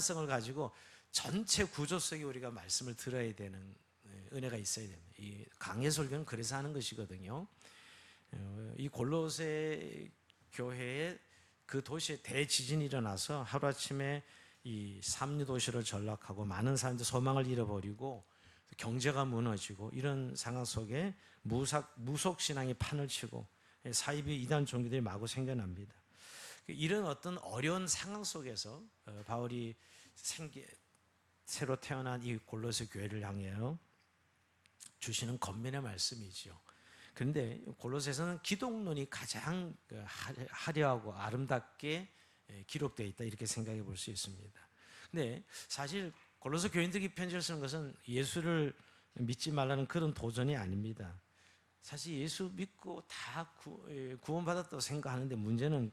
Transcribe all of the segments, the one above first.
성을 가지고 전체 구조 속에 우리가 말씀을 들어야 되는 은혜가 있어야 됩니다. 이 강해 설교는 그래서 하는 것이거든요. 이 골로새 교회에 그 도시에 대지진이 일어나서 하루아침에 이 삼류 도시를 전락하고 많은 사람들이 소망을 잃어버리고 경제가 무너지고 이런 상황 속에 무속 신앙이 판을 치고 사이비 이단 종교들이 마구 생겨납니다. 이런 어떤 어려운 상황 속에서 바울이 새로 태어난 이 골로새 교회를 향해요 주시는 권면의 말씀이죠. 그런데 골로새에서는 기독론이 가장 화려하고 아름답게 기록되어 있다 이렇게 생각해 볼 수 있습니다. 근데 사실 골로새 교인들이 편지를 쓰는 것은 예수를 믿지 말라는 그런 도전이 아닙니다. 사실 예수 믿고 다 구원받았다고 생각하는데 문제는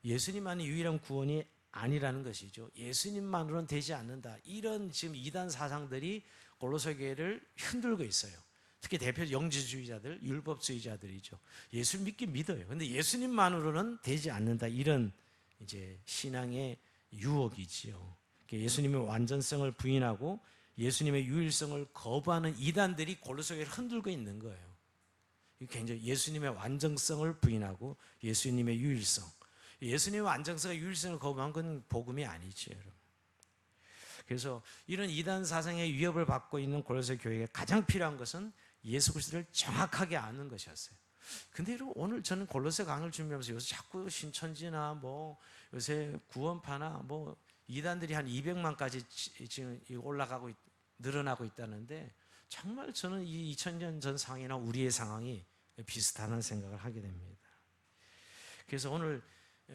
예수님만이 유일한 구원이 아니라는 것이죠. 예수님만으로는 되지 않는다. 이런 지금 이단 사상들이 골로새 교회를 흔들고 있어요. 특히 대표 영지주의자들, 율법주의자들이죠. 예수 믿긴 믿어요. 근데 예수님만으로는 되지 않는다. 이런 이제 신앙의 유혹이지요. 예수님의 완전성을 부인하고 예수님의 유일성을 거부하는 이단들이 골로새 교회를 흔들고 있는 거예요. 굉장히 예수님의 완전성을 부인하고 예수님의 유일성. 예수님의 완전성과 유일성을 거부한 건 복음이 아니죠, 여러분. 그래서 이런 이단 사상의 위협을 받고 있는 골로새 교회에 가장 필요한 것은 예수 그리스도를 정확하게 아는 것이었어요. 근데 여러분, 오늘 저는 골로새 강의를 준비하면서 요새 자꾸 신천지나 뭐 요새 구원파나 뭐 이단들이 한 200만까지 지금 올라가고 늘어나고 있다는데 정말 저는 이 2000년 전 상황이나 우리의 상황이 비슷하다는 생각을 하게 됩니다. 그래서 오늘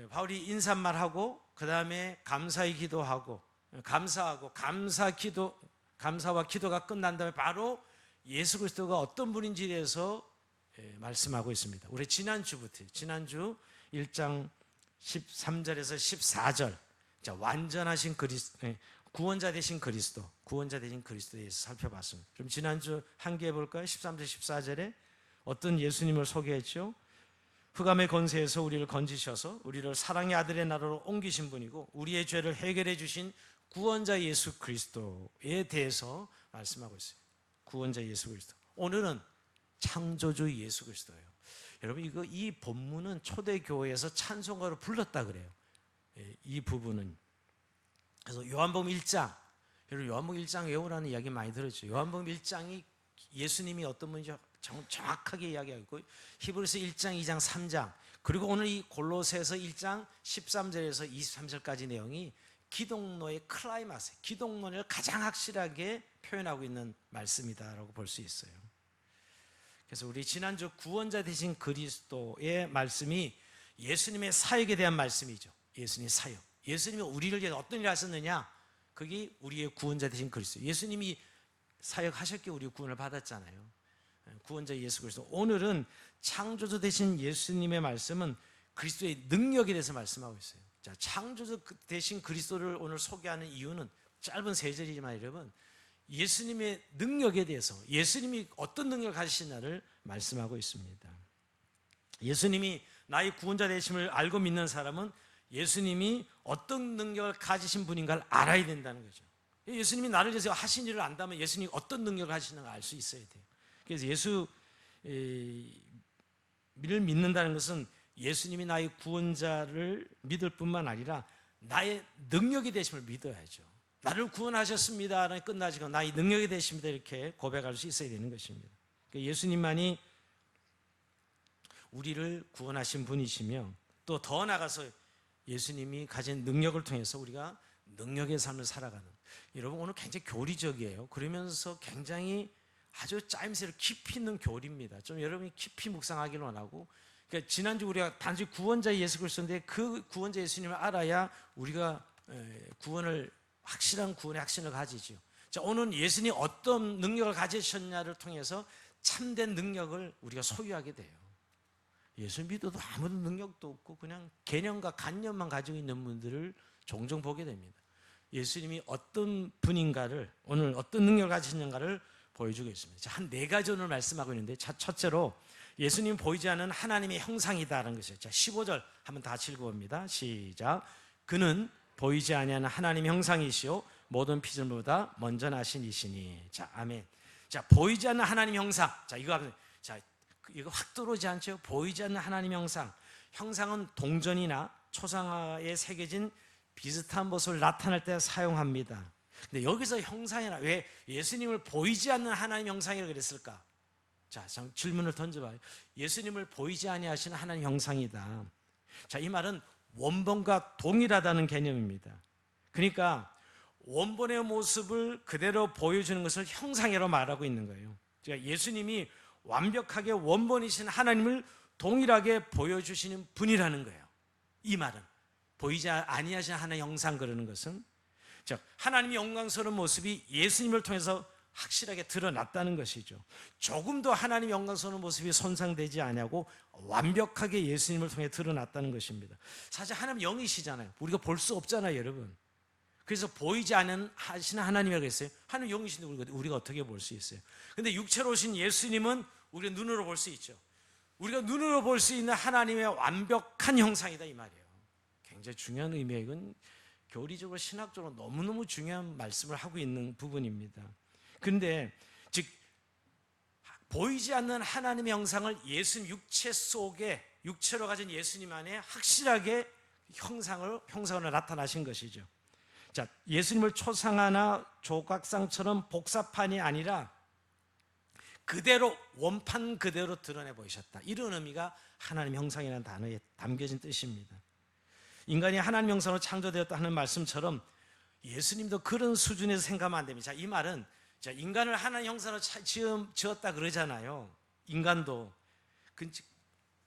바울이 인사말하고 그 다음에 감사의 기도하고 감사하고 감사와 기도가 끝난 다음에 바로 예수 그리스도가 어떤 분인지에 대해서 말씀하고 있습니다. 우리 지난주 1장 13절에서 14절 자, 완전하신 구원자 되신 그리스도에 대해서 살펴봤습니다. 그럼 지난주 한 개 해볼까요? 13절 14절에 어떤 예수님을 소개했죠? 흑암의 권세에서 우리를 건지셔서 우리를 사랑의 아들의 나라로 옮기신 분이고 우리의 죄를 해결해 주신 구원자 예수 그리스도에 대해서 말씀하고 있어요. 구원자 예수 그리스도. 오늘은 창조주 예수 그리스도예요. 여러분 이 본문은 초대교회에서 찬송가로 불렀다 그래요. 이 부분은. 그래서 요한복음 1장, 여러분 요한복음 1장 외우라는 이야기 많이 들었죠. 요한복음 1장이 예수님이 어떤 분인지 정확하게 이야기하고 있고 히브리서 1장, 2장, 3장 그리고 오늘 이 골로새서 1장 13절에서 23절까지 내용이 기독론의 클라이막스, 기독론을 가장 확실하게 표현하고 있는 말씀이다라고 볼 수 있어요. 그래서 우리 지난주 구원자 되신 그리스도의 말씀이 예수님의 사역에 대한 말씀이죠. 예수님의 사역. 예수님이 우리를 위해서 어떤 일을 하셨느냐? 그게 우리의 구원자 되신 그리스도. 예수님이 사역하셨기에 우리 구원을 받았잖아요. 구원자 예수 그리스도. 오늘은 창조주 되신 예수님의 말씀은 그리스도의 능력에 대해서 말씀하고 있어요. 자, 창조주 되신 그리스도를 오늘 소개하는 이유는 짧은 세 절이지만 여러분 예수님의 능력에 대해서 예수님이 어떤 능력을 가지시나를 말씀하고 있습니다. 예수님이 나의 구원자 되심을 알고 믿는 사람은 예수님이 어떤 능력을 가지신 분인가를 알아야 된다는 거죠. 예수님이 나를 위해서 하신 일을 안다면 예수님이 어떤 능력을 가지시는가 알 수 있어야 돼요. 그래서 예수를 믿는다는 것은 예수님이 나의 구원자를 믿을 뿐만 아니라 나의 능력이 되심을 믿어야죠. 나를 구원하셨습니다는 끝나지고 나의 능력이 되십니다 이렇게 고백할 수 있어야 되는 것입니다. 예수님만이 우리를 구원하신 분이시며 또 더 나아가서 예수님이 가진 능력을 통해서 우리가 능력의 삶을 살아가는, 여러분 오늘 굉장히 교리적이에요. 그러면서 굉장히 아주 짜임새를 깊이 있는 교리입니다. 좀 여러분이 깊이 묵상하기를 원하고, 그러니까 지난주 우리가 단지 구원자 예수 그리스도인데 그 구원자 예수님을 알아야 우리가 확실한 구원의 확신을 가지죠. 자, 오늘은 예수님이 어떤 능력을 가지셨냐를 통해서 참된 능력을 우리가 소유하게 돼요. 예수 믿어도 아무런 능력도 없고 그냥 개념과 관념만 가지고 있는 분들을 종종 보게 됩니다. 예수님이 어떤 분인가를, 오늘 어떤 능력을 가지셨는가를 보여주고 있습니다. 한 네 가지 오늘 말씀하고 있는데, 첫째로 예수님 보이지 않는 하나님의 형상이다라는 것이죠. 자, 15절 한번 다 읽어봅니다. 시작. 그는 보이지 아니하는 하나님 형상이시요 모든 피조물보다 먼저 나신 이시니. 자, 아멘. 자, 보이지 않는 하나님 형상. 자, 이거 확 들어오지 않죠? 보이지 않는 하나님 형상. 형상은 동전이나 초상화에 새겨진 비슷한 모습을 나타낼 때 사용합니다. 근데 여기서 형상이라 왜 예수님을 보이지 않는 하나님 형상이라고 그랬을까? 자, 질문을 던져봐요. 예수님을 보이지 아니하시는 하나님 형상이다. 자, 이 말은 원본과 동일하다는 개념입니다. 그러니까 원본의 모습을 그대로 보여주는 것을 형상이라고 말하고 있는 거예요. 그러니까 예수님이 완벽하게 원본이신 하나님을 동일하게 보여주시는 분이라는 거예요. 이 말은 보이지 아니하신 하나님 형상 그러는 것은 즉 하나님의 영광스러운 모습이 예수님을 통해서 확실하게 드러났다는 것이죠. 조금도 하나님의 영광스러운 모습이 손상되지 않냐고 완벽하게 예수님을 통해 드러났다는 것입니다. 사실 하나님 영이시잖아요. 우리가 볼 수 없잖아요, 여러분. 그래서 보이지 않는 하시는 하나님이라고 했어요. 하나님 영이신데 우리가 어떻게 볼 수 있어요? 근데 육체로 오신 예수님은 우리가 눈으로 볼 수 있죠. 우리가 눈으로 볼 수 있는 하나님의 완벽한 형상이다 이 말이에요. 굉장히 중요한 의미예요. 이건 교리적으로 신학적으로 너무너무 중요한 말씀을 하고 있는 부분입니다. 그런데 즉 보이지 않는 하나님의 형상을 예수님 육체 속에 육체로 가진 예수님 안에 확실하게 형상으로 나타나신 것이죠. 자, 예수님을 초상화나 조각상처럼 복사판이 아니라 그대로 원판 그대로 드러내 보이셨다. 이런 의미가 하나님 형상이라는 단어에 담겨진 뜻입니다. 인간이 하나님 형상으로 창조되었다 하는 말씀처럼 예수님도 그런 수준에서 생각하면 안 됩니다. 자, 이 말은 자, 인간을 하나님 형상으로 지었다 그러잖아요. 인간도.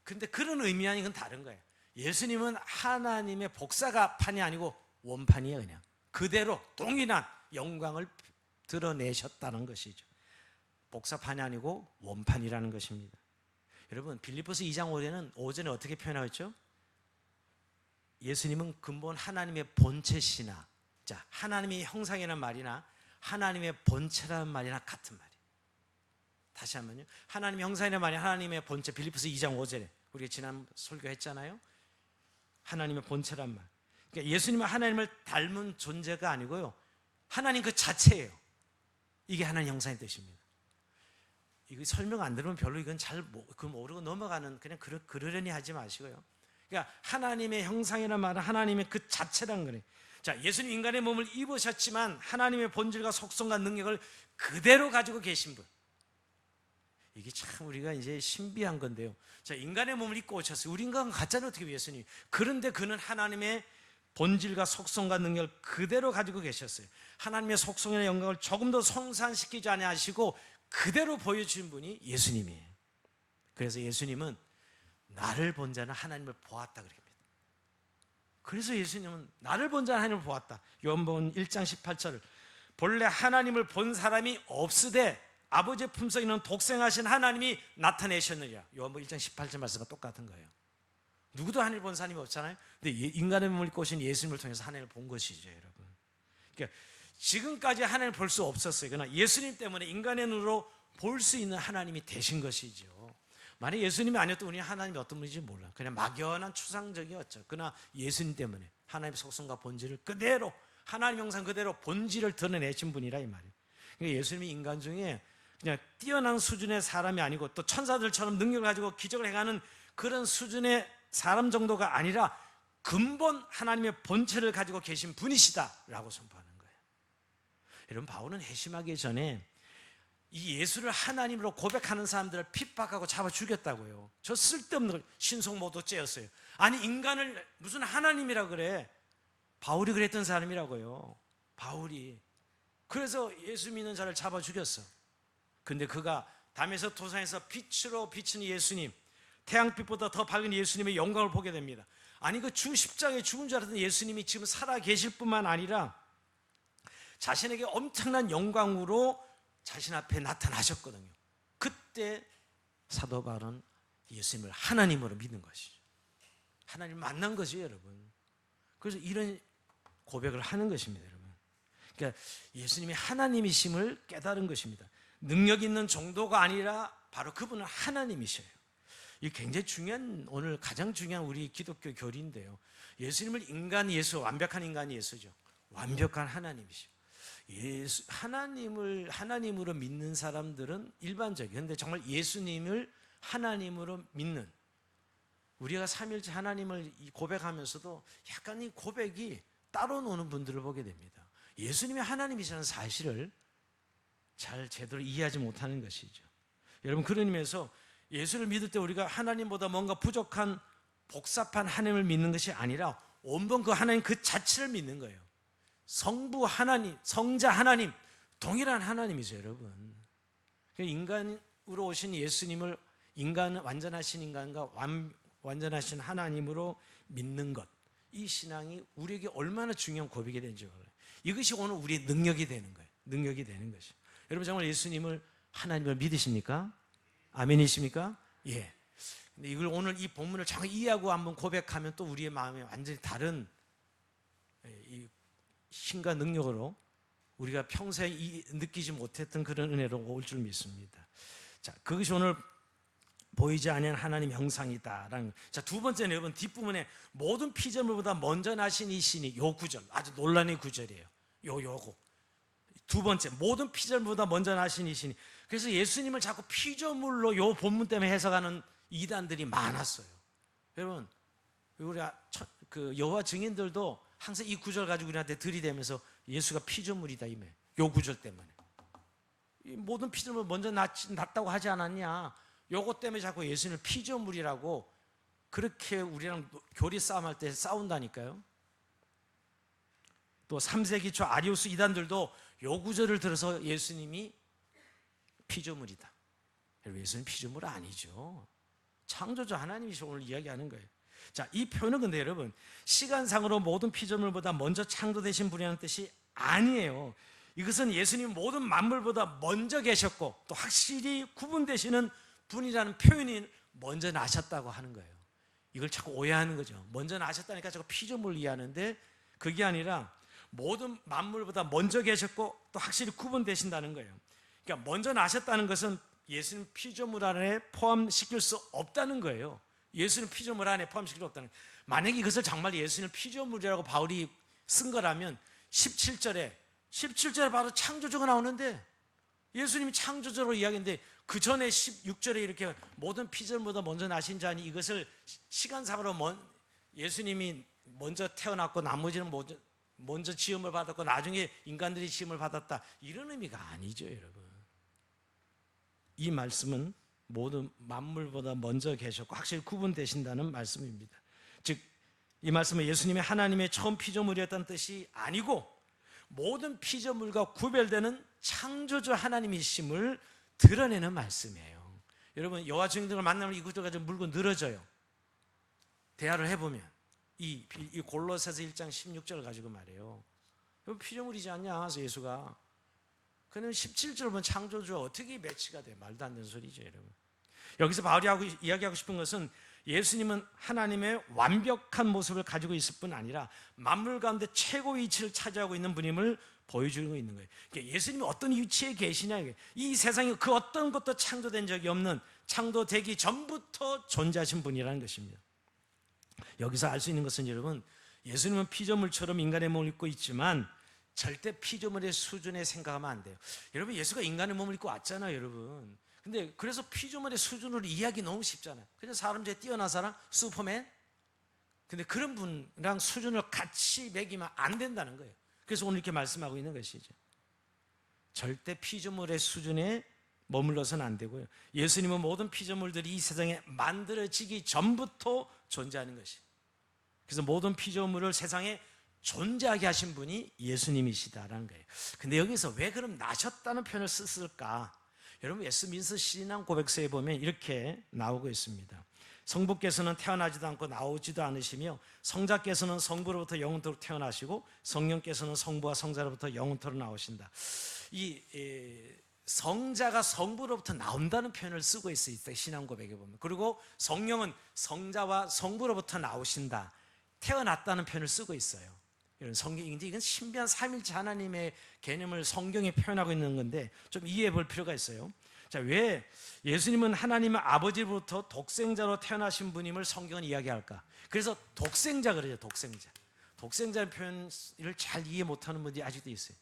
근데 그런 의미 아닌 건 다른 거예요. 예수님은 하나님의 복사판이 아니고 원판이에요. 그냥 그대로 동일한 영광을 드러내셨다는 것이죠. 복사판이 아니고 원판이라는 것입니다. 여러분 빌립보서 2장 5절에 어떻게 표현하고 있죠? 예수님은 근본 하나님의 본체시나, 자, 하나님의 형상이라는 말이나 하나님의 본체라는 말이나 같은 말이에요. 다시 한번요. 하나님의 형상이라는 말이 하나님의 본체, 빌립보서 2장 5절에 우리가 지난 설교했잖아요. 하나님의 본체란 말. 그러니까 예수님은 하나님을 닮은 존재가 아니고요, 하나님 그 자체예요. 이게 하나님 형상의 뜻입니다. 이거 설명 안 들으면 별로 이건 잘 모르고 넘어가는, 그냥 그러려니 하지 마시고요. 그러니까 하나님의 형상이라는 말은 하나님의 그 자체란 거예요. 자, 예수님 인간의 몸을 입으셨지만 하나님의 본질과 속성과 능력을 그대로 가지고 계신 분. 이게 참 우리가 이제 신비한 건데요. 자, 인간의 몸을 입고 오셨어요. 우리 인간은 같잖아요, 어떻게 예수님. 그런데 그는 하나님의 본질과 속성과 능력을 그대로 가지고 계셨어요. 하나님의 속성이나 영광을 조금 더 손상시키지 아니하시고 그대로 보여주신 분이 예수님이에요. 그래서 예수님은 나를 본 자는 하나님을 보았다 그럽니다. 그래서 예수님은 나를 본 자는 하나님을 보았다. 요한복음 1장 18절 본래 하나님을 본 사람이 없으되 아버지의 품속에 있는 독생하신 하나님이 나타내셨느니라. 요한복음 1장 18절 말씀과 똑같은 거예요. 누구도 하나님을 본 사람이 없잖아요. 근데 인간의 몸을 입고 오신 예수님을 통해서 하나님을 본 것이죠, 여러분. 그러니까 지금까지 하나님을 볼 수 없었어요. 그러나 예수님 때문에 인간의 눈으로 볼 수 있는 하나님이 되신 것이죠. 만약 예수님이 아니었던 우리는 하나님이 어떤 분인지 몰라요. 그냥 막연한 추상적이었죠. 그러나 예수님 때문에 하나님의 속성과 본질을 그대로, 하나님 형상 그대로 본질을 드러내신 분이라 이 말이에요. 그러니까 예수님이 인간 중에 그냥 뛰어난 수준의 사람이 아니고 또 천사들처럼 능력을 가지고 기적을 행하는 그런 수준의 사람 정도가 아니라 근본 하나님의 본체를 가지고 계신 분이시다라고 선포하는 거예요. 여러분, 바울은 회심하기 전에 이 예수를 하나님으로 고백하는 사람들을 핍박하고 잡아 죽였다고요. 저 쓸데없는 걸 신성모독죄였어요. 아니, 인간을 무슨 하나님이라 그래. 바울이 그랬던 사람이라고요. 바울이. 그래서 예수 믿는 자를 잡아 죽였어. 근데 그가 담에서 도상에서 빛으로 비치는 예수님, 태양빛보다 더 밝은 예수님의 영광을 보게 됩니다. 아니, 그 십자가에 죽은 줄 알았던 예수님이 지금 살아 계실 뿐만 아니라 자신에게 엄청난 영광으로 자신 앞에 나타나셨거든요. 그때 사도 바울은 예수님을 하나님으로 믿는 것이죠. 하나님을 만난 것이죠, 여러분. 그래서 이런 고백을 하는 것입니다, 여러분. 그러니까 예수님이 하나님이심을 깨달은 것입니다. 능력 있는 정도가 아니라 바로 그분은 하나님이셔요. 이 굉장히 중요한, 오늘 가장 중요한 우리 기독교 교리인데요. 예수님을 인간 예수, 완벽한 인간 예수죠. 완벽한 하나님이시죠. 하나님을 하나님으로 믿는 사람들은 일반적이에요. 그런데 정말 예수님을 하나님으로 믿는, 우리가 삼일째 하나님을 고백하면서도 약간 이 고백이 따로 노는 분들을 보게 됩니다. 예수님이 하나님이시라는 사실을 잘 제대로 이해하지 못하는 것이죠. 여러분, 그런 의미에서 예수를 믿을 때 우리가 하나님보다 뭔가 부족한 복잡한 하나님을 믿는 것이 아니라 온번 그 하나님 그 자체를 믿는 거예요. 성부 하나님, 성자 하나님, 동일한 하나님이죠, 여러분. 인간으로 오신 예수님을 완전하신 인간과 완전하신 하나님으로 믿는 것, 이 신앙이 우리에게 얼마나 중요한 고백이 되는지 몰라요. 이것이 오늘 우리의 능력이 되는 거예요. 능력이 되는 것이죠. 여러분, 정말 예수님을 하나님을 믿으십니까? 아멘이십니까? 예. 근데 이걸 오늘 이 본문을 잘 이해하고 한번 고백하면 또 우리의 마음에 완전히 다른 이 힘과 능력으로 우리가 평생 느끼지 못했던 그런 은혜로 올 줄 믿습니다. 자, 그것이 오늘 보이지 않는 하나님 형상이다라는. 자, 두 번째는 여러분 뒷부분에 모든 피조물보다 먼저 나신 이 신이, 요 구절 아주 논란의 구절이에요. 요거 두 번째, 모든 피조물보다 먼저 나신 이 신이. 그래서 예수님을 자꾸 피조물로 요 본문 때문에 해석하는 이단들이 많았어요. 여러분, 우리 그 여호와 증인들도 항상 이 구절 가지고 우리한테 들이대면서 예수가 피조물이다 이매. 요 구절 때문에 이 모든 피조물 먼저 났다고 하지 않았냐? 요것 때문에 자꾸 예수님을 피조물이라고 그렇게 우리랑 교리 싸움할 때 싸운다니까요. 또 3세기 초 아리우스 이단들도 요 구절을 들어서 예수님이 피조물이다. 여러분, 예수님 피조물 아니죠. 창조주 하나님이시 오늘 이야기하는 거예요. 자, 이 표현은 근데 여러분 시간상으로 모든 피조물보다 먼저 창조되신 분이라는 뜻이 아니에요. 이것은 예수님 모든 만물보다 먼저 계셨고 또 확실히 구분되시는 분이라는 표현이 먼저 나셨다고 하는 거예요. 이걸 자꾸 오해하는 거죠. 먼저 나셨다니까 자꾸 피조물을 이해하는데 그게 아니라 모든 만물보다 먼저 계셨고 또 확실히 구분되신다는 거예요. 그러니까 먼저 나셨다는 것은 예수님 피조물 안에 포함시킬 수 없다는 거예요. 예수님 피조물 안에 포함시킬 수 없다는 거예요. 만약에 이것을 정말 예수님 피조물이라고 바울이 쓴 거라면 17절에 바로 창조주가 나오는데 예수님이 창조주로 이야기했는데 그 전에 16절에 이렇게 모든 피조물보다 먼저 나신 자니 이것을 시간상으로 예수님이 먼저 태어났고 나머지는 먼저 지음을 받았고 나중에 인간들이 지음을 받았다, 이런 의미가 아니죠, 여러분. 이 말씀은 모든 만물보다 먼저 계셨고 확실히 구분되신다는 말씀입니다. 즉, 이 말씀은 예수님이 하나님의 처음 피조물이었다는 뜻이 아니고 모든 피조물과 구별되는 창조주 하나님이심을 드러내는 말씀이에요. 여러분, 여호와 증인들을 만나면 이 구절가 좀 물고 늘어져요. 대화를 해보면 이 골로새서 1장 16절 가지고 말해요. 피조물이지 않냐, 그래서 예수가. 그러면 17절 보면 창조주와 어떻게 매치가 돼? 말도 안 되는 소리죠, 여러분. 여기서 바울이 이야기하고 싶은 것은 예수님은 하나님의 완벽한 모습을 가지고 있을 뿐 아니라 만물 가운데 최고 위치를 차지하고 있는 분임을 보여주고 있는 거예요. 그러니까 예수님이 어떤 위치에 계시냐, 이 세상에 그 어떤 것도 창조된 적이 없는, 창조되기 전부터 존재하신 분이라는 것입니다. 여기서 알 수 있는 것은 여러분, 예수님은 피조물처럼 인간의 몸을 입고 있지만 절대 피조물의 수준에 생각하면 안 돼요. 여러분, 예수가 인간의 몸을 입고 왔잖아요, 여러분. 근데 그래서 피조물의 수준으로 이해하기 너무 쉽잖아요. 그냥 사람 중에 뛰어난 사람, 슈퍼맨. 근데 그런 분랑 수준을 같이 매기면 안 된다는 거예요. 그래서 오늘 이렇게 말씀하고 있는 것이죠. 절대 피조물의 수준에 머물러서는 안 되고요. 예수님은 모든 피조물들이 이 세상에 만들어지기 전부터 존재하는 것이. 그래서 모든 피조물을 세상에 존재하게 하신 분이 예수님이시다라는 거예요. 근데 여기서 왜 그럼 나셨다는 표현을 썼을까? 여러분, 예수민서 신앙 고백서에 보면 이렇게 나오고 있습니다. 성부께서는 태어나지도 않고 나오지도 않으시며 성자께서는 성부로부터 영원토록 태어나시고 성령께서는 성부와 성자로부터 영원토록 나오신다. 이 성자가 성부로부터 나온다는 표현을 쓰고 있어요, 신앙 고백에 보면. 그리고 성령은 성자와 성부로부터 나오신다, 태어났다는 표현을 쓰고 있어요. 이런 성경인데 이건 신비한 삼일체 하나님의 개념을 성경에 표현하고 있는 건데 좀 이해해 볼 필요가 있어요. 자, 왜 예수님은 하나님 아버지로부터 독생자로 태어나신 분임을 성경은 이야기할까? 그래서 독생자 그러죠. 독생자. 독생자의 표현을 잘 이해 못하는 분들이 아직도 있어요.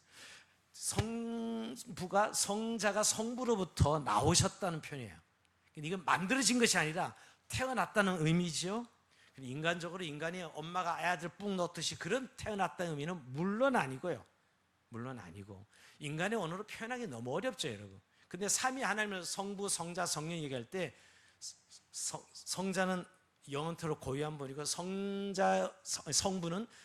성자가 성부로부터 나오셨다는 표현이에요. 이건 만들어진 것이 아니라 태어났다는 의미죠. 인간적으로 인간이 엄마가 아들 뿡 넣듯이 그런 태어났다는 의미는 물론 아니고요. 물론 아니고 인간의 언어로 표현하기 너무 어렵죠, 여러분. 근데 삼위 하나님을 성부, 성자, 성령 얘기할 때 성자는 영원토록 고유한 분이고 성부는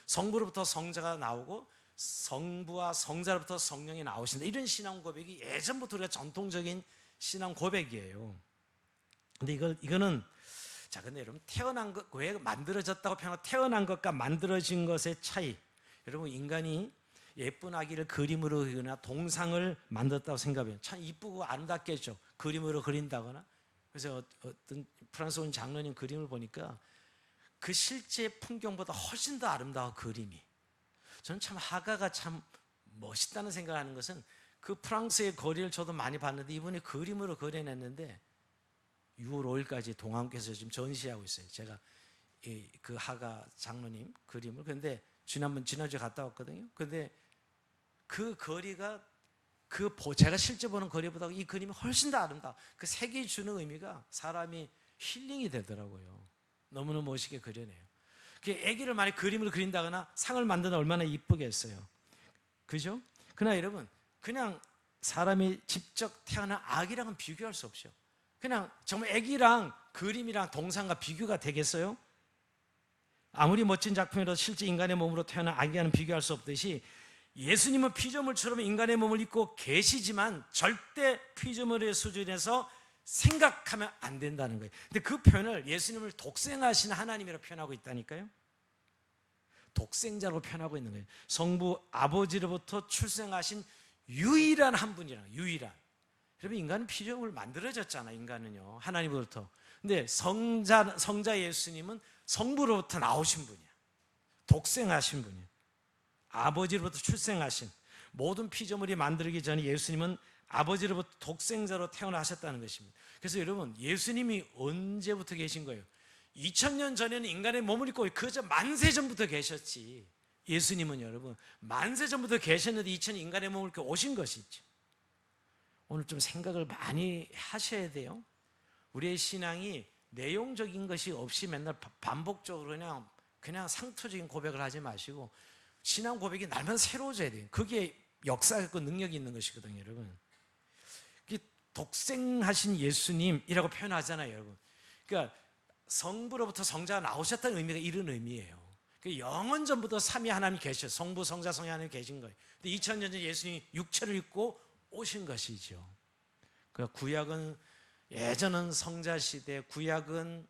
성부로부터 성자가 나오고 성부와 성자로부터 성령이 나오신다. 이런 신앙 고백이 예전부터 우리가 전통적인 신앙 고백이에요. 근데 이거는 자, 근데 여러분 태어난 것, 왜 만들어졌다고 표현하고 태어난 것과 만들어진 것의 차이. 여러분 인간이 예쁜 아기를 그림으로 그리거나 동상을 만들었다고 생각해요. 참 이쁘고 아름답겠죠. 그림으로 그린다거나. 그래서 어떤 프랑스 온 장로님 그림을 보니까 그 실제 풍경보다 훨씬 더 아름다워 그림이. 저는 참 하가가 참 멋있다는 생각을 하는 것은 그 프랑스의 거리를 저도 많이 봤는데 이분이 그림으로 그려냈는데 6월 5일까지 동암께서 지금 전시하고 있어요. 제가 그 하가 장로님 그림을. 근데 지난주에 갔다 왔거든요. 근데 그 거리가 제가 실제 보는 거리보다 이 그림이 훨씬 더 아름다워. 그 색이 주는 의미가 사람이 힐링이 되더라고요. 너무너무 멋있게 그려내요. 아기를 많이 그림을 그린다거나 상을 만드는 얼마나 이쁘겠어요. 그죠? 그러나 여러분 그냥 사람이 직접 태어난 아기랑은 비교할 수 없죠. 그냥 정말 아기랑 그림이랑 동상과 비교가 되겠어요? 아무리 멋진 작품이라도 실제 인간의 몸으로 태어난 아기와는 비교할 수 없듯이 예수님은 피조물처럼 인간의 몸을 입고 계시지만 절대 피조물의 수준에서 생각하면 안 된다는 거예요. 근데 그 표현을 예수님을 독생하신 하나님이라고 표현하고 있다니까요. 독생자로 표현하고 있는 거예요. 성부 아버지로부터 출생하신 유일한 한 분이라는 거예요. 유일한. 여러분 인간은 피조물 만들어졌잖아요. 인간은요 하나님으로부터. 근데 성자 예수님은 성부로부터 나오신 분이야. 독생하신 분이야. 아버지로부터 출생하신 모든 피조물이 만들기 전에 예수님은 아버지로부터 독생자로 태어나셨다는 것입니다. 그래서 여러분 예수님이 언제부터 계신 거예요? 2000년 전에는 인간의 몸을 입고 그저 만세 전부터 계셨지. 예수님은 여러분 만세 전부터 계셨는데 2000년 인간의 몸을 입고 오신 것이죠. 오늘 좀 생각을 많이 하셔야 돼요. 우리의 신앙이 내용적인 것이 없이 맨날 반복적으로 그냥 상투적인 고백을 하지 마시고 신앙 고백이 날마다 새로워져야 돼요. 그게 역사가 있고 능력이 있는 것이거든요, 여러분. 독생하신 예수님이라고 표현하잖아요, 여러분. 그러니까 성부로부터 성자가 나오셨다는 의미가 이런 의미예요. 영원 전부터 삼위 하나님이 계셔. 성부, 성자, 성령 하나님이 계신 거예요. 근데 2000년 전 예수님이 육체를 입고 오신 것이죠. 그러니까 구약은 예전은 성자 시대, 구약은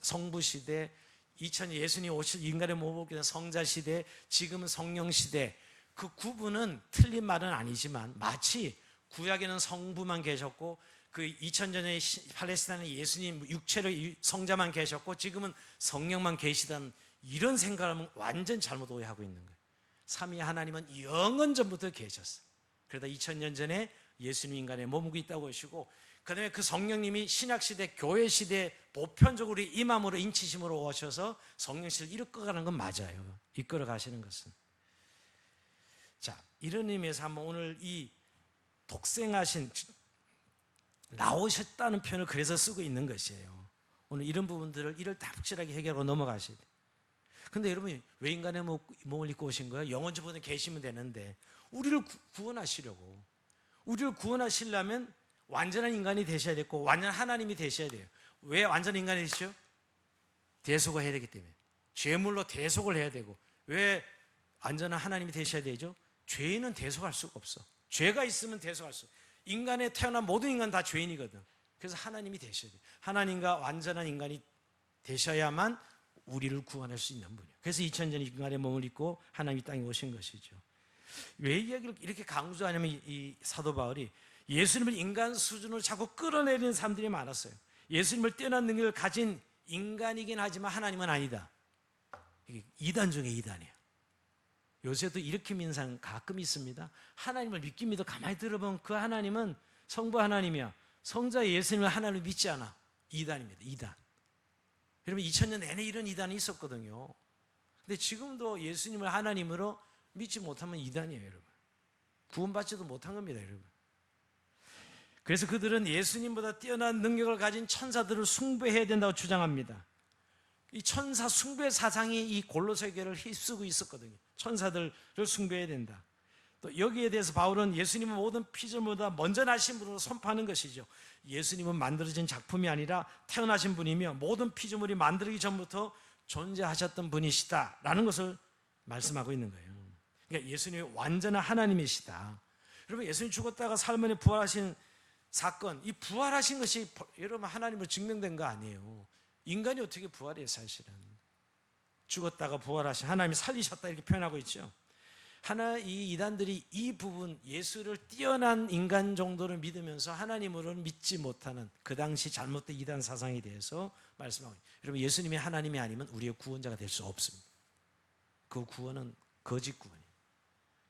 성부 시대, 2000년 예수님이 오실 인간의 몸을 입게 된 성자 시대, 지금은 성령 시대. 그 구분은 틀린 말은 아니지만 마치 구약에는 성부만 계셨고 그 2000년에 팔레스타인에 예수님 육체로 성자만 계셨고 지금은 성령만 계시던 이런 생각을 하면 완전 잘못 오해하고 있는 거예요. 삼위 하나님은 영원 전부터 계셨어요. 그러다 2000년 전에 예수님 인간의 몸을 있다고 하시고 그 다음에 그 성령님이 신약시대 교회시대 보편적으로 임함으로 인치심으로 오셔서 성령실을 이끌어가는 건 맞아요. 이끌어 가시는 것은. 자, 이런 의미에서 한번 오늘 이 독생하신 나오셨다는 표현을 그래서 쓰고 있는 것이에요. 오늘 이런 부분들을 이를 다 확실하게 해결하고 넘어가셔야 돼요. 근데 여러분이 왜 인간의 몸을 입고 오신 거예요? 영원 전부터 계시면 되는데 우리를 구원하시려고. 우리를 구원하시려면 완전한 인간이 되셔야 되고 완전한 하나님이 되셔야 돼요. 왜 완전한 인간이 되시죠? 대속을 해야 되기 때문에. 죄물로 대속을 해야 되고. 왜 완전한 하나님이 되셔야 되죠? 죄인은 대속할 수가 없어. 죄가 있으면 대속할 수 없어. 인간에 태어난 모든 인간 다 죄인이거든. 그래서 하나님이 되셔야 돼요. 하나님과 완전한 인간이 되셔야만 우리를 구원할 수 있는 분이에요. 그래서 2000년 인간의 몸을 입고 하나님이 땅에 오신 것이죠. 왜 이야기를 이렇게 강조하냐면 이 사도 바울이 예수님을 인간 수준으로 자꾸 끌어내리는 사람들이 많았어요. 예수님을 뛰어난 능력을 가진 인간이긴 하지만 하나님은 아니다. 이게 이단 중에 이단이에요. 요새도 이렇게 믿는 사람 가끔 있습니다. 하나님을 믿긴 믿어 가만히 들어보면 그 하나님은 성부 하나님이야. 성자 예수님을 하나님을 믿지 않아. 이단입니다. 이단. 여러분 2000년 내내 이런 이단이 있었거든요. 근데 지금도 예수님을 하나님으로 믿지 못하면 이단이에요, 여러분. 구원받지도 못한 겁니다, 여러분. 그래서 그들은 예수님보다 뛰어난 능력을 가진 천사들을 숭배해야 된다고 주장합니다. 이 천사 숭배 사상이 이 골로새 교회를 휩쓰고 있었거든요. 천사들을 숭배해야 된다. 또 여기에 대해서 바울은 예수님은 모든 피조물보다 먼저 나신 분으로 선포하는 것이죠. 예수님은 만들어진 작품이 아니라 태어나신 분이며 모든 피조물이 만들기 전부터 존재하셨던 분이시다라는 것을 말씀하고 있는 거예요. 그러니까 예수님이 완전한 하나님이시다. 여러분 예수님 죽었다가 살만에 부활하신 사건, 이 부활하신 것이 여러분 하나님으로 증명된 거 아니에요. 인간이 어떻게 부활해요? 사실은 죽었다가 부활하신 하나님이 살리셨다 이렇게 표현하고 있죠. 이 이단들이 이 부분 예수를 뛰어난 인간 정도를 믿으면서 하나님으로는 믿지 못하는 그 당시 잘못된 이단 사상에 대해서 말씀하고 있어요. 여러분 예수님이 하나님이 아니면 우리의 구원자가 될 수 없습니다. 그 구원은 거짓 구원이에요.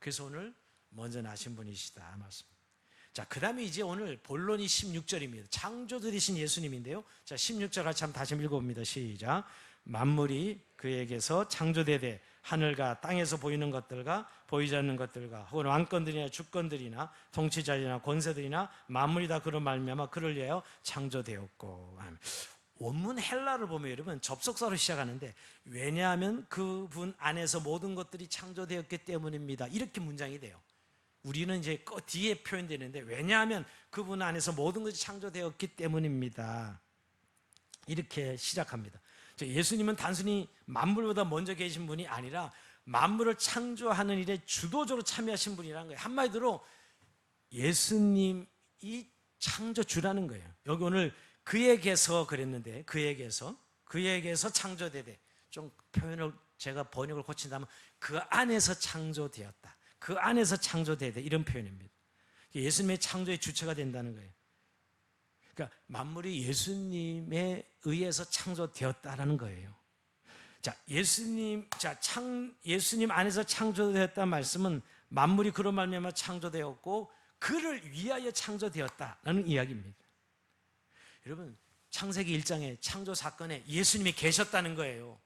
그래서 오늘 먼저 나신 분이시다 말씀. 자, 그 다음에 이제 오늘 본론이 16절입니다. 창조주이신 예수님인데요. 자, 16절 같이 한번 다시 읽어봅니다. 시작. 만물이 그에게서 창조되되 하늘과 땅에서 보이는 것들과 보이지 않는 것들과 혹은 왕권들이나 주권들이나 통치자들이나 권세들이나 만물이 다 그로 말미암아 그를 위하여 창조되었고. 원문 헬라를 보면 여러분 접속사로 시작하는데 왜냐하면 그분 안에서 모든 것들이 창조되었기 때문입니다. 이렇게 문장이 돼요. 우리는 이제 뒤에 표현되는데 왜냐하면 그분 안에서 모든 것이 창조되었기 때문입니다. 이렇게 시작합니다. 예수님은 단순히 만물보다 먼저 계신 분이 아니라 만물을 창조하는 일에 주도적으로 참여하신 분이라는 거예요. 한마디로 예수님이 창조주라는 거예요. 여기 오늘 그에게서 그랬는데 그에게서 창조되되 좀 표현을 제가 번역을 고친다면 그 안에서 창조되었다. 그 안에서 창조되되 이런 표현입니다. 예수님의 창조의 주체가 된다는 거예요. 그러니까 만물이 예수님에 의해서 창조되었다라는 거예요. 자, 예수님 안에서 창조되었다는 말씀은 만물이 그로 말미암아 창조되었고 그를 위하여 창조되었다라는 이야기입니다. 여러분, 창세기 1장의 창조 사건에 예수님이 계셨다는 거예요.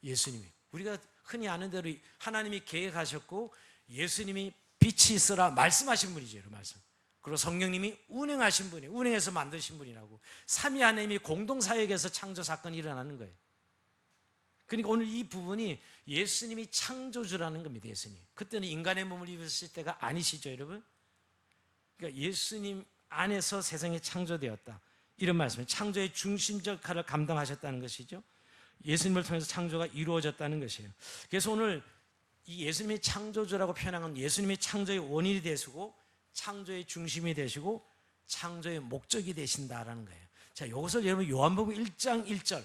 예수님이. 우리가 흔히 아는 대로 하나님이 계획하셨고 예수님이 빛이 있으라 말씀하신 분이죠. 말씀. 그리고 성령님이 운행하신 분이에요. 운행해서 만드신 분이라고. 삼위 하나님이 공동사역에서 창조 사건이 일어나는 거예요. 그러니까 오늘 이 부분이 예수님이 창조주라는 겁니다. 예수님. 그때는 인간의 몸을 입으실 때가 아니시죠, 여러분? 그러니까 예수님 안에서 세상이 창조되었다. 이런 말씀이에요. 창조의 중심적 역할을 감당하셨다는 것이죠. 예수님을 통해서 창조가 이루어졌다는 것이에요. 그래서 오늘 이 예수님이 창조주라고 표현한 건 예수님이 창조의 원인이 되시고 창조의 중심이 되시고 창조의 목적이 되신다라는 거예요. 자, 이것을 여러분 요한복음 1장 1절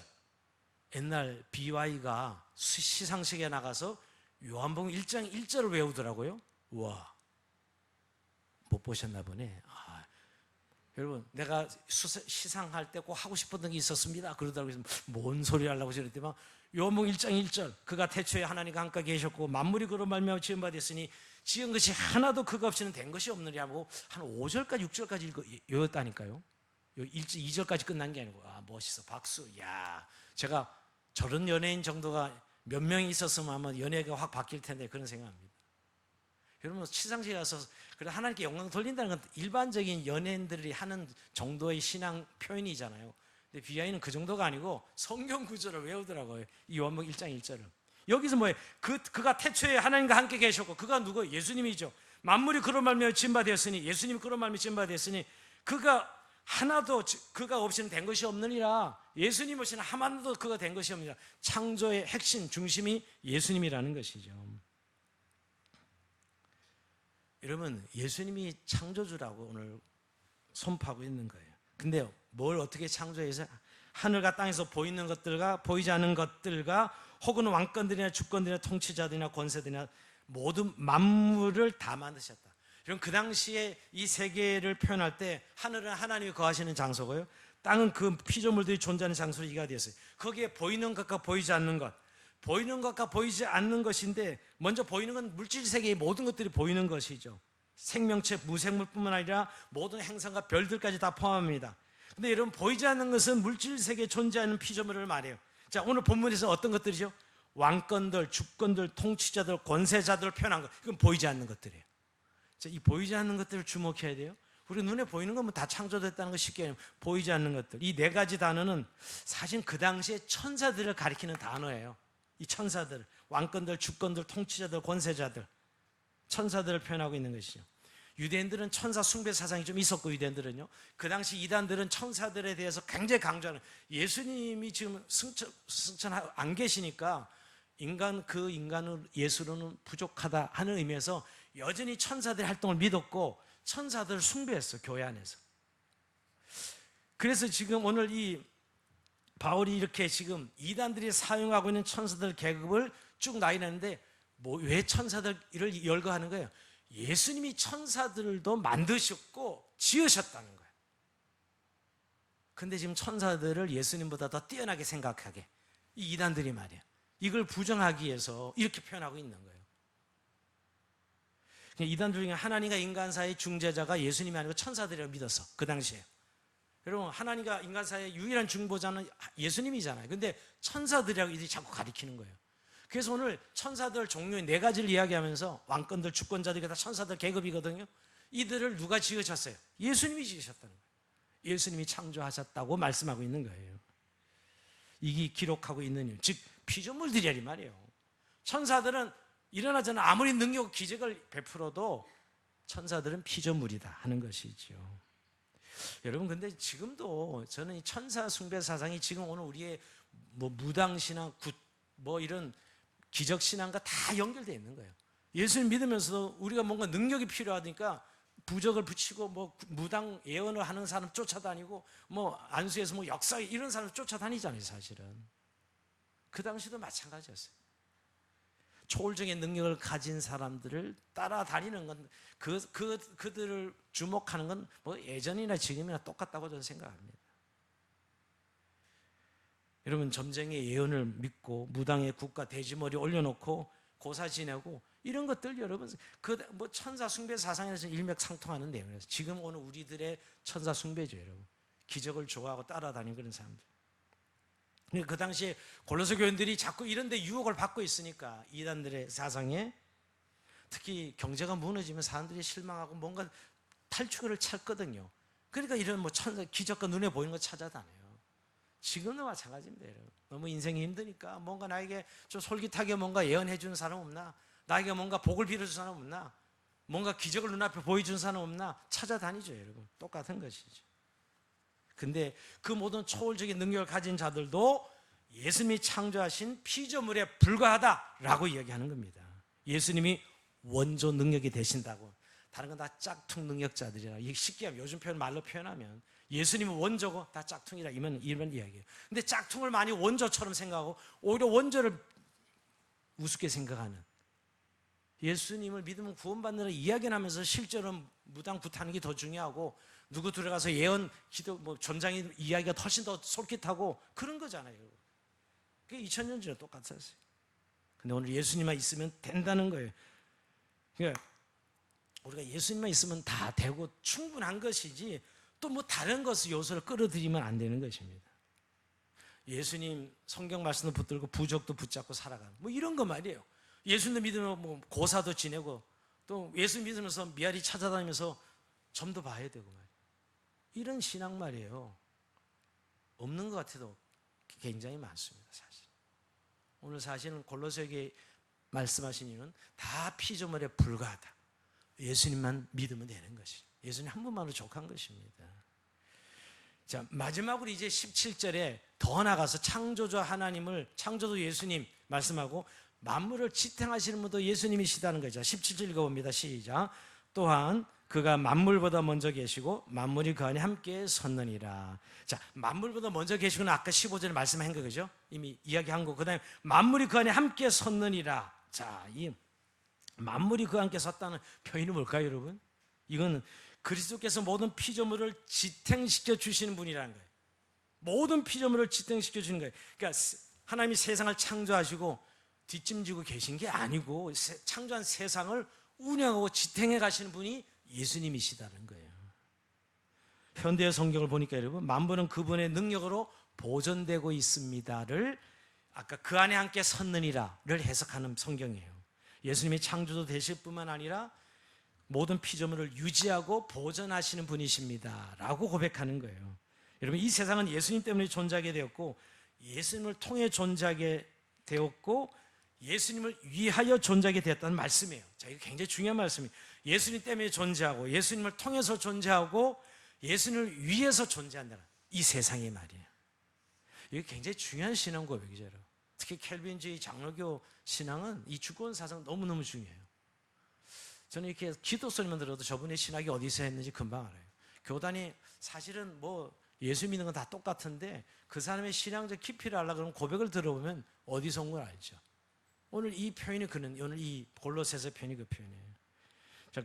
옛날 BY가 시상식에 나가서 요한복음 1장 1절을 외우더라고요. 우와, 못 보셨나 보네. 여러분 내가 시상할 때 꼭 하고 싶었던 게 있었습니다. 그러더라고요. 뭔 소리 하려고 저랬더니 요한복음 1장 1절 그가 태초에 하나님과 함께 계셨고 만물이 그로 말미암아 지은 바 됐으니 지은 것이 하나도 그가 없이는 된 것이 없느냐고 한 5절까지 6절까지 읽었다니까요. 2절까지 끝난 게 아니고 멋있어 박수. 야, 제가 저런 연예인 정도가 몇 명이 있었으면 아마 연예가 확 바뀔 텐데 그런 생각합니다. 여러분 시상식에 가서 그래 하나님께 영광 돌린다는 건 일반적인 연예인들이 하는 정도의 신앙 표현이잖아요. 근데 BI는 그 정도가 아니고 성경 구절을 외우더라고요. 이 요한복음 1장 1절을. 여기서 뭐예요? 그가 태초에 하나님과 함께 계셨고 그가 누구? 예수님이죠. 만물이 그로 말미암아 지은 바 되었으니 예수님이 그로 말미암아 지은 바 되었으니 그가 하나도 그가 없이는 된 것이 없느니라. 예수님 없이는 하나도 그가 된 것이 없느니라. 창조의 핵심 중심이 예수님이라는 것이죠. 여러분 예수님이 창조주라고 오늘 선포하고 있는 거예요. 근데 뭘 어떻게 창조해서 하늘과 땅에서 보이는 것들과 보이지 않는 것들과 혹은 왕권들이나 주권들이나 통치자들이나 권세들이나 모든 만물을 다 만드셨다. 여러분 그 당시에 이 세계를 표현할 때 하늘은 하나님이 거하시는 장소고요, 땅은 그 피조물들이 존재하는 장소로 이해가 되었어요. 거기에 보이는 것과 보이지 않는 것, 보이는 것과 보이지 않는 것인데 먼저 보이는 건 물질 세계의 모든 것들이 보이는 것이죠. 생명체, 무생물뿐만 아니라 모든 행성과 별들까지 다 포함합니다. 근데 여러분, 보이지 않는 것은 물질 세계에 존재하는 피조물을 말해요. 자, 오늘 본문에서 어떤 것들이죠? 왕권들, 주권들, 통치자들, 권세자들을 표현한 것. 이건 보이지 않는 것들이에요. 자, 이 보이지 않는 것들을 주목해야 돼요. 우리 눈에 보이는 건 뭐 다 창조됐다는 거 쉽게 얘기하면 보이지 않는 것들. 이 네 가지 단어는 사실 그 당시에 천사들을 가리키는 단어예요. 이 천사들, 왕권들, 주권들, 통치자들, 권세자들, 천사들을 표현하고 있는 것이죠. 유대인들은 천사 숭배 사상이 좀 있었고, 유대인들은요, 그 당시 이단들은 천사들에 대해서 굉장히 강조하는, 예수님이 지금 승천 안 계시니까 그 인간은 예수로는 부족하다 하는 의미에서 여전히 천사들의 활동을 믿었고 천사들을 숭배했어, 교회 안에서. 그래서 지금 오늘 이 바울이 이렇게 지금 이단들이 사용하고 있는 천사들 계급을 쭉 나열했는데, 왜 천사들을 열거하는 거예요? 예수님이 천사들도 만드셨고 지으셨다는 거예요. 근데 지금 천사들을 예수님보다 더 뛰어나게 생각하게 이 이단들이 말이에요. 이걸 부정하기 위해서 이렇게 표현하고 있는 거예요. 이단들 중에 하나님과 인간 사이의 중재자가 예수님이 아니고 천사들이라고 믿었어, 그 당시에. 여러분, 하나님과 인간 사이의 유일한 중보자는 예수님이잖아요. 근데 천사들이라고 이들이 자꾸 가리키는 거예요. 그래서 오늘 천사들 종류의 네 가지를 이야기하면서 왕권들, 주권자들이 다 천사들 계급이거든요. 이들을 누가 지으셨어요? 예수님이 지으셨다는 거예요. 예수님이 창조하셨다고 말씀하고 있는 거예요. 이게 기록하고 있는 이유, 즉 피조물들이란 말이에요. 천사들은 일어나잖아. 아무리 능력, 기적을 베풀어도 천사들은 피조물이다 하는 것이죠. 여러분, 근데 지금도 저는 이 천사 숭배 사상이 지금 오늘 우리의 뭐 무당신앙, 뭐 이런 기적신앙과 다 연결되어 있는 거예요. 예수를 믿으면서도 우리가 뭔가 능력이 필요하니까 부적을 붙이고 뭐 무당 예언을 하는 사람 쫓아다니고 뭐 안수에서 뭐 역사 이런 사람 쫓아다니잖아요. 사실은 그 당시도 마찬가지였어요. 초월적인 능력을 가진 사람들을 따라다니는 건 그들을 주목하는 건 뭐 예전이나 지금이나 똑같다고 저는 생각합니다. 여러분, 점쟁이의 예언을 믿고 무당의 국가 돼지머리 올려놓고 고사 지내고 이런 것들, 여러분 뭐 천사 숭배 사상에서 일맥상통하는 내용이라서 지금 오늘 우리들의 천사 숭배죠. 여러분, 기적을 좋아하고 따라다니는 그런 사람들. 그 당시에 골로새 교인들이 자꾸 이런 데 유혹을 받고 있으니까 이단들의 사상에, 특히 경제가 무너지면 사람들이 실망하고 뭔가 탈출구를 찾거든요. 그러니까 이런 뭐 천사, 기적과 눈에 보이는 거 찾아다녀요. 지금도 마찬가지입니다. 여러분, 너무 인생이 힘드니까 뭔가 나에게 좀 솔깃하게 뭔가 예언해 주는 사람 없나? 나에게 뭔가 복을 빌어주는 사람 없나? 뭔가 기적을 눈앞에 보여주는 사람 없나? 찾아다니죠. 여러분, 똑같은 것이죠. 근데 그 모든 초월적인 능력을 가진 자들도 예수님이 창조하신 피조물에 불과하다라고 이야기하는 겁니다. 예수님이 원조 능력이 되신다고. 다른 건 다 짝퉁 능력자들이라. 쉽게 하면, 요즘 표현 말로 표현하면 예수님은 원조고 다 짝퉁이라 이런 이야기예요. 근데 짝퉁을 많이 원조처럼 생각하고 오히려 원조를 우습게 생각하는, 예수님을 믿으면 구원받는다 이야기는 하면서 실제로 무당 굿하는 게 더 중요하고 누구 들어가서 예언, 기도, 뭐 점장이 이야기가 훨씬 더 솔깃하고 그런 거잖아요. 그게 2000년 전에 똑같았어요. 근데 오늘 예수님만 있으면 된다는 거예요. 그러니까 우리가 예수님만 있으면 다 되고 충분한 것이지 또 뭐 다른 것을 요소를 끌어들이면 안 되는 것입니다. 예수님 성경 말씀도 붙들고 부적도 붙잡고 살아가는 뭐 이런 거 말이에요. 예수님 믿으면 뭐 고사도 지내고 또 예수 믿으면서 미아리 찾아다니면서 점도 봐야 되고 말이에요. 이런 신앙 말이에요. 없는 것 같아도 굉장히 많습니다. 사실 오늘 사실은 골로새에게 말씀하신 이유는 다 피조물에 불과하다. 예수님만 믿으면 되는 것이죠. 예수님 한 분만으로 족한 것입니다. 자, 마지막으로 이제 17절에 더 나가서 창조주 하나님을, 창조주 예수님 말씀하고 만물을 지탱하시는 분도 예수님이시다는 거죠. 17절 읽어봅니다. 시작. 또한 그가 만물보다 먼저 계시고 만물이 그 안에 함께 섰느니라. 자, 만물보다 먼저 계시고는 아까 15절에 말씀한 거죠. 이미 이야기한 거. 그 다음에 만물이 그 안에 함께 섰느니라. 자, 이 만물이 그 함께 섰다는 표현이 뭘까요, 여러분? 이건 그리스도께서 모든 피조물을 지탱시켜 주시는 분이라는 거예요. 모든 피조물을 지탱시켜 주는 거예요. 그러니까 하나님이 세상을 창조하시고 뒷짐지고 계신 게 아니고 창조한 세상을 운영하고 지탱해 가시는 분이 예수님이시다는 거예요. 현대의 성경을 보니까 여러분, 만물은 그분의 능력으로 보존되고 있습니다를 아까 그 안에 함께 섰느니라를 해석하는 성경이에요. 예수님이 창조도 되실 뿐만 아니라 모든 피조물을 유지하고 보존하시는 분이십니다 라고 고백하는 거예요. 여러분, 이 세상은 예수님 때문에 존재하게 되었고, 예수님을 통해 존재하게 되었고, 예수님을 위하여 존재하게 되었다는 말씀이에요. 자, 이거 굉장히 중요한 말씀이에요. 예수님 때문에 존재하고, 예수님을 통해서 존재하고, 예수님을 위해서 존재한다는 이 세상의 말이에요. 이게 굉장히 중요한 신앙 고백이죠, 여러분. 특히 켈빈주의 장로교 신앙은 이 주권 사상 너무너무 중요해요. 저는 이렇게 기도 소리만 들어도 저분의 신학이 어디서 했는지 금방 알아요. 교단이 사실은 뭐 예수 믿는 건 다 똑같은데 그 사람의 신앙적 깊이를 알려고 그러면 고백을 들어보면 어디서 온 걸 알죠. 오늘 이 표현이 오늘 이 골로새서 표현이 그 표현이에요. 자,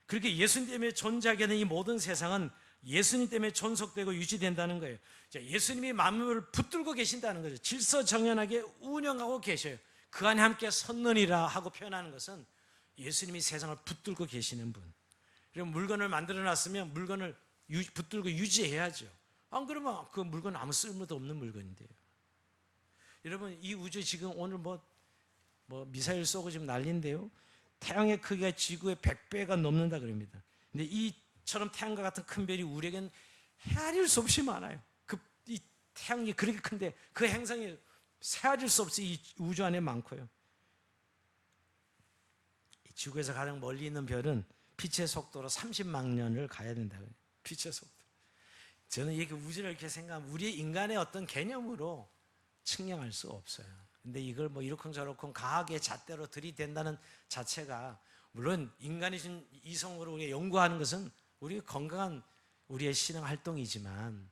그렇게 예수님 때문에 존재하게 된 이 모든 세상은 예수님 때문에 존속되고 유지된다는 거예요. 자, 예수님이 만물을 붙들고 계신다는 거죠. 질서정연하게 운영하고 계셔요. 그 안에 함께 섰느니라 하고 표현하는 것은 예수님이 세상을 붙들고 계시는 분. 그리고 물건을 만들어 놨으면 물건을 붙들고 유지해야죠. 안 그러면 그 물건은 아무 쓸모도 없는 물건인데요. 여러분, 이 우주 지금 오늘 뭐 미사일 쏘고 지금 난리인데요. 태양의 크기가 지구의 100배가 넘는다 그럽니다. 근데 이처럼 태양과 같은 큰 별이 우리에겐 헤아릴 수 없이 많아요. 이 태양이 그렇게 큰데 그 행성이 헤아릴 수 없이 이 우주 안에 많고요. 지구에서 가장 멀리 있는 별은 빛의 속도로 30만 년을 가야 된다고요. 빛의 속도. 저는 이렇게 우주를 이렇게 생각하면 우리 인간의 어떤 개념으로 측량할 수 없어요. 근데 이걸 뭐 이렇건 저렇건 과학의 잣대로 들이댄다는 자체가, 물론 인간이 준 이성으로 우리가 연구하는 것은 우리가 건강한 우리의 신앙 활동이지만,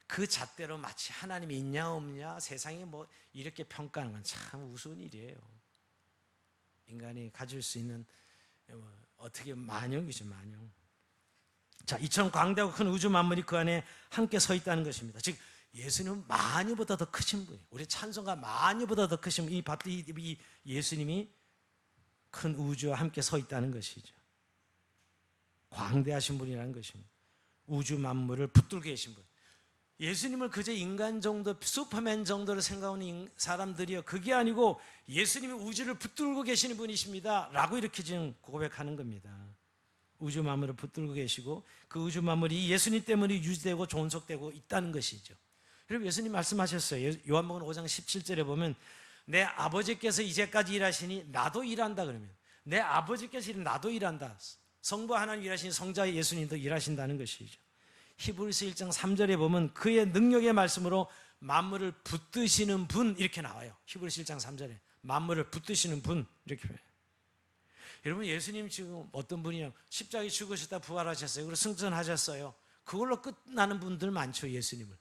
그 잣대로 마치 하나님이 있냐 없냐 세상이 뭐 이렇게 평가하는 건 참 우스운 일이에요. 인간이 가질 수 있는 어떻게 만용이죠, 만용. 자, 이처럼 광대하고 큰 우주 만물이 그 안에 함께 서 있다는 것입니다. 즉 예수님은 만유보다 더 크신 분이에요. 우리 찬송가 만유보다 더 크신 분, 이 예수님이 큰 우주와 함께 서 있다는 것이죠. 광대하신 분이라는 것입니다. 우주 만물을 붙들고 계신 분. 예수님을 그저 인간 정도, 슈퍼맨 정도로 생각하는 사람들이요, 그게 아니고 예수님이 우주를 붙들고 계시는 분이십니다 라고 이렇게 지금 고백하는 겁니다. 우주 만물을 붙들고 계시고 그 우주 만물이 예수님 때문에 유지되고 존속되고 있다는 것이죠. 그리고 예수님 말씀하셨어요. 요한복음 5장 17절에 보면 내 아버지께서 이제까지 일하시니 나도 일한다 그러면, 내 아버지께서 나도 일한다. 성부 하나님 일하시니 성자 예수님도 일하신다는 것이죠. 히브리서 1장 3절에 보면 그의 능력의 말씀으로 만물을 붙드시는 분 이렇게 나와요. 히브리서 1장 3절에 만물을 붙드시는 분 이렇게 표현해요. 여러분, 예수님 지금 어떤 분이요? 십자가에 죽으셨다 부활하셨어요. 그리고 승천하셨어요. 그걸로 끝나는 분들 많죠. 예수님을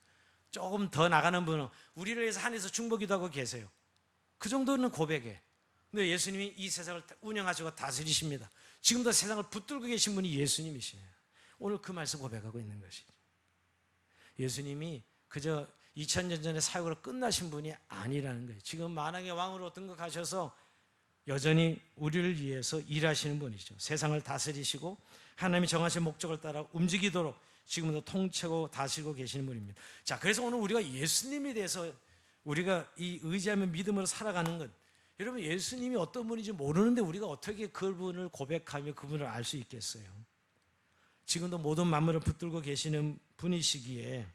조금 더 나가는 분은 우리를 위해서 하늘에서 중보기도 하고 계세요. 그 정도는 고백해. 근데 예수님이 이 세상을 운영하시고 다스리십니다. 지금도 세상을 붙들고 계신 분이 예수님이시네요. 오늘 그 말씀 고백하고 있는 것이죠. 예수님이 그저 2000년 전에 사역으로 끝나신 분이 아니라는 거예요. 지금 만왕의 왕으로 등극하셔서 여전히 우리를 위해서 일하시는 분이죠. 세상을 다스리시고 하나님이 정하신 목적을 따라 움직이도록 지금도 통치하고 다스리고 계시는 분입니다. 자, 그래서 오늘 우리가 예수님에 대해서 우리가 이 의지하며 믿음으로 살아가는 것, 여러분, 예수님이 어떤 분인지 모르는데 우리가 어떻게 그분을 고백하며 그분을 알 수 있겠어요? 지금도 모든 만물을 붙들고 계시는 분이시기에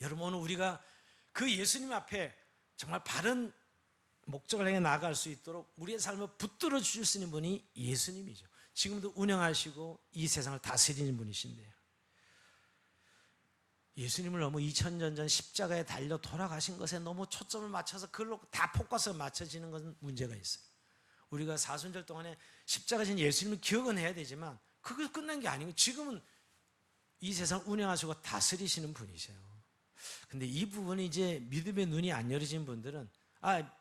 여러분, 오늘 우리가 그 예수님 앞에 정말 바른 목적을 향해 나아갈 수 있도록 우리의 삶을 붙들어 주실 수 있는 분이 예수님이죠. 지금도 운영하시고 이 세상을 다스리는 분이신데요. 예수님을 너무 2000년 전 십자가에 달려 돌아가신 것에 너무 초점을 맞춰서 그걸로 다 포커스가 맞춰지는 것은 문제가 있어요. 우리가 사순절 동안에 십자가 진 예수님을 기억은 해야 되지만 그걸 끝난 게 아니고 지금은 이 세상을 운영하시고 다스리시는 분이세요. 근데 이 부분이 이제 믿음의 눈이 안 열어진 분들은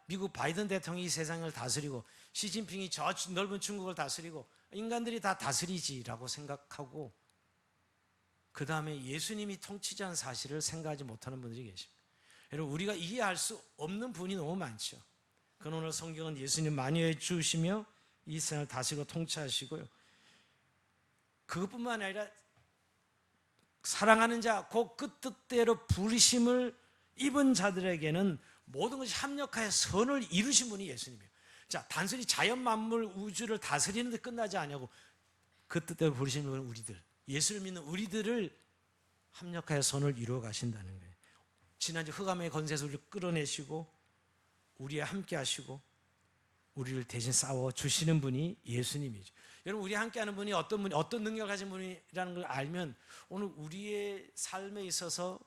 미국 바이든 대통령이 이 세상을 다스리고 시진핑이 저 넓은 중국을 다스리고 인간들이 다 다스리지라고 생각하고 그 다음에 예수님이 통치자는 사실을 생각하지 못하는 분들이 계십니다. 여러분, 우리가 이해할 수 없는 분이 너무 많죠. 그러나 오늘 성경은 예수님 만유해 주시며 이 세상을 다스리고 통치하시고요. 그것뿐만 아니라 사랑하는 자, 그 뜻대로 부르심을 입은 자들에게는 모든 것이 합력하여 선을 이루신 분이 예수님이에요. 자, 단순히 자연 만물 우주를 다스리는 데 끝나지 않냐고. 그 뜻대로 부르시는 분은 우리들, 예수를 믿는 우리들을 합력하여 선을 이루어 가신다는 거예요. 지난주 흑암의 건세소를 끌어내시고 우리와 함께 하시고 우리를 대신 싸워 주시는 분이 예수님이죠. 여러분, 우리와 함께하는 분이 어떤 능력을 가진 분이라는 걸 알면 오늘 우리의 삶에 있어서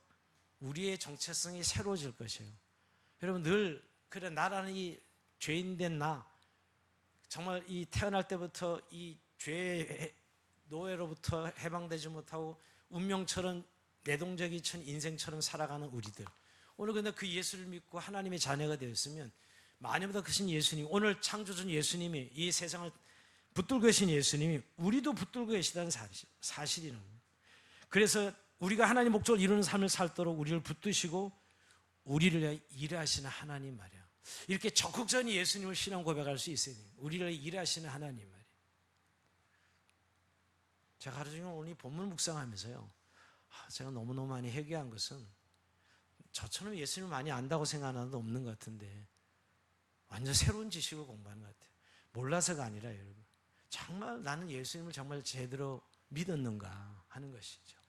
우리의 정체성이 새로워질 것이에요. 여러분, 늘 그래, 나라는 이 죄인된 나, 정말 이 태어날 때부터 이 죄의 노예로부터 해방되지 못하고 운명처럼 내동적이 천 인생처럼 살아가는 우리들, 오늘 근데 그 예수를 믿고 하나님의 자녀가 되었으면 마녀보다 크신 예수님, 오늘 창조주 예수님이 이 세상을 붙들고 계신 예수님이 우리도 붙들고 계시다는 사실이는 거예요. 그래서 우리가 하나님 목적을 이루는 삶을 살도록 우리를 붙드시고 우리를 위해 일하시는 하나님 말이야. 이렇게 적극적인 예수님을 신앙 고백할 수 있어야 돼요. 우리를 위해 일하시는 하나님 말이야. 제가 하루 종일 오늘 이 본문 묵상하면서요, 제가 너무너무 많이 회개한 것은 저처럼 예수님을 많이 안다고 생각하는 사람도 없는 것 같은데 완전 새로운 지식을 공부하는 것 같아요. 몰라서가 아니라 여러분, 정말 나는 예수님을 정말 제대로 믿었는가 하는 것이죠.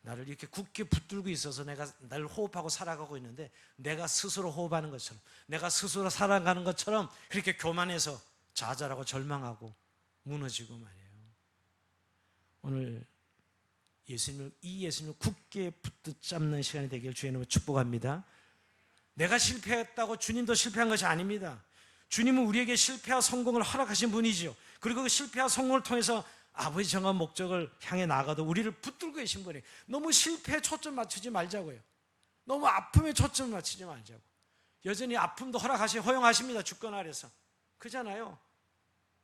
나를 이렇게 굳게 붙들고 있어서 내가 나를 호흡하고 살아가고 있는데 내가 스스로 호흡하는 것처럼, 내가 스스로 살아가는 것처럼 그렇게 교만해서 좌절하고 절망하고 무너지고 말이에요. 오늘 이 예수님을 굳게 붙잡는 시간이 되길 주의 이름으로 축복합니다. 내가 실패했다고 주님도 실패한 것이 아닙니다. 주님은 우리에게 실패와 성공을 허락하신 분이지요. 그리고 그 실패와 성공을 통해서 아버지 정한 목적을 향해 나가도 우리를 붙들고 계신 분이에요. 너무 실패에 초점 맞추지 말자고요. 너무 아픔에 초점 맞추지 말자고. 여전히 아픔도 허용하십니다. 주권 아래서. 그잖아요.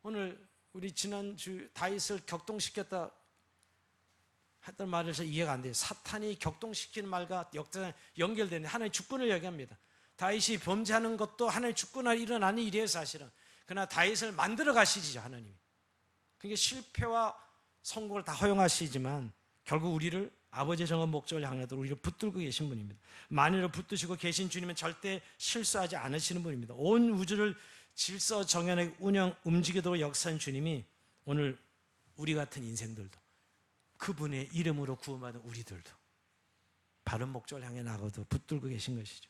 오늘 우리 지난주 다윗을 격동시켰다 했던 말에서 이해가 안 돼요. 사탄이 격동시키는 말과 역사에 연결되는 하나님의 주권을 얘기합니다. 다윗이 범죄하는 것도 하나님의 주권 아래 일어나는 일이에요, 사실은. 그러나 다윗을 만들어 가시죠, 하나님이. 그게 실패와 성공을 다 허용하시지만 결국 우리를 아버지의 정한 목적을 향하도록 우리를 붙들고 계신 분입니다. 만일을 붙드시고 계신 주님은 절대 실수하지 않으시는 분입니다. 온 우주를 질서 정연하게 움직이도록 역사한 주님이 오늘 우리 같은 인생들도, 그분의 이름으로 구원받은 우리들도 바른 목적을 향해 나가도 붙들고 계신 것이죠.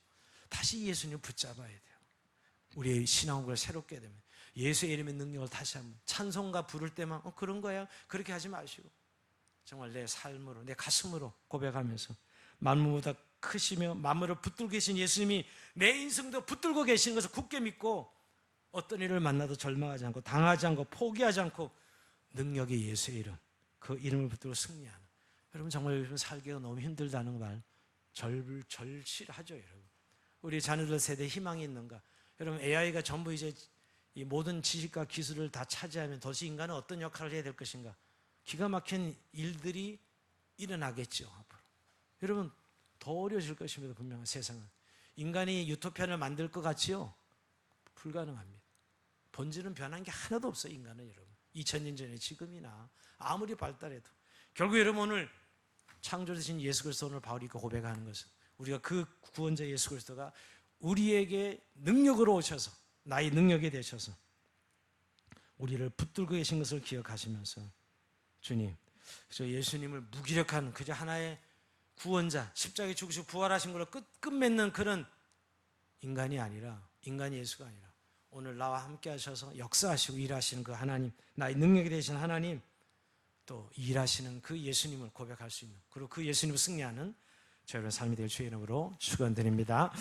다시 예수님을 붙잡아야 돼요. 우리의 신앙을 새롭게 되면 예수의 이름의 능력을 다시 한번 찬송가 부를 때만 그런 거야, 그렇게 하지 마시고 정말 내 삶으로, 내 가슴으로 고백하면서 만물보다 크시며 만물을 붙들고 계신 예수님이 내 인생도 붙들고 계시는 것을 굳게 믿고 어떤 일을 만나도 절망하지 않고 당하지 않고 포기하지 않고 능력의 예수의 이름, 그 이름을 붙들고 승리하는, 여러분 정말 요즘 살기가 너무 힘들다는 말 절실하죠. 여러분, 우리 자녀들 세대에 희망이 있는가? 여러분, AI가 전부 이제 이 모든 지식과 기술을 다 차지하면 도대체 인간은 어떤 역할을 해야 될 것인가? 기가 막힌 일들이 일어나겠죠, 앞으로. 여러분, 더 어려워질 것입니다. 분명히 세상은. 인간이 유토피아를 만들 것 같지요? 불가능합니다. 본질은 변한 게 하나도 없어요, 인간은. 여러분, 2000년 전에 지금이나 아무리 발달해도 결국 여러분, 오늘 창조되신 예수 그리스도, 오늘 바울이 고백하는 것은 우리가 그 구원자 예수 그리스도가 우리에게 능력으로 오셔서, 나의 능력이 되셔서 우리를 붙들고 계신 것을 기억하시면서, 주님, 저 예수님을 무기력한 그저 하나의 구원자, 십자가에 죽으시고 부활하신 걸로 끝맺는 그런 인간이 아니라, 인간이 예수가 아니라 오늘 나와 함께 하셔서 역사하시고 일하시는 그 하나님, 나의 능력이 되신 하나님, 또 일하시는 그 예수님을 고백할 수 있는, 그리고 그 예수님을 승리하는 저희의 삶이 될 주의 이름으로 축원드립니다.